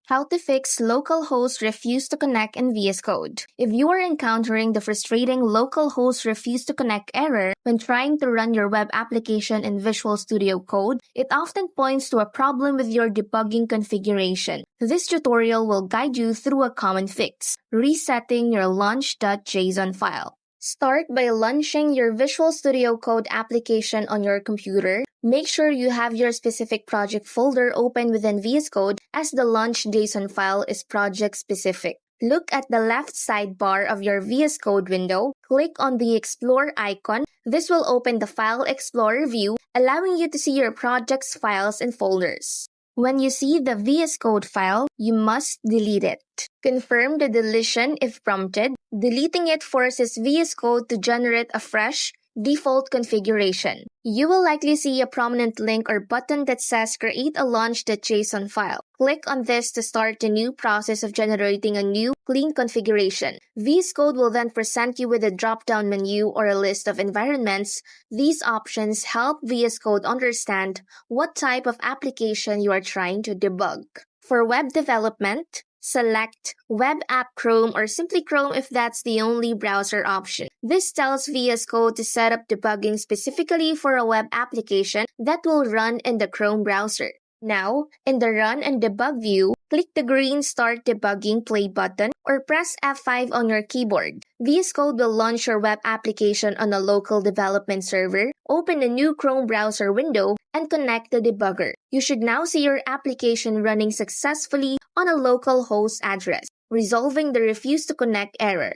How to fix localhost refuse to connect in VS Code. If you are encountering the frustrating localhost refuse to connect error when trying to run your web application in Visual Studio Code, it often points to a problem with your debugging configuration. This tutorial will guide you through a common fix: resetting your launch.json file. Start by launching your Visual Studio Code application on your computer. Make sure you have your specific project folder open within VS Code, as the launch.json file is project-specific. Look at the left sidebar of your VS Code window. Click on the Explore icon. This will open the File Explorer view, allowing you to see your project's files and folders. When you see the VS Code file, you must delete it. Confirm the deletion if prompted. Deleting it forces VS Code to generate a fresh, default configuration. You will likely see a prominent link or button that says Create a launch.json file. Click on this to start the new process of generating a new, clean configuration. VS Code will then present you with a drop-down menu or a list of environments. These options help VS Code understand what type of application you are trying to debug. For web development, select Web App Chrome or simply Chrome if that's the only browser option. This tells VS Code to set up debugging specifically for a web application that will run in the Chrome browser. Now, in the Run and Debug view, click the green Start Debugging Play button or press F5 on your keyboard. VS Code will launch your web application on a local development server, open a new Chrome browser window, and connect the debugger. You should now see your application running successfully on a local host address, resolving the refuse to connect error.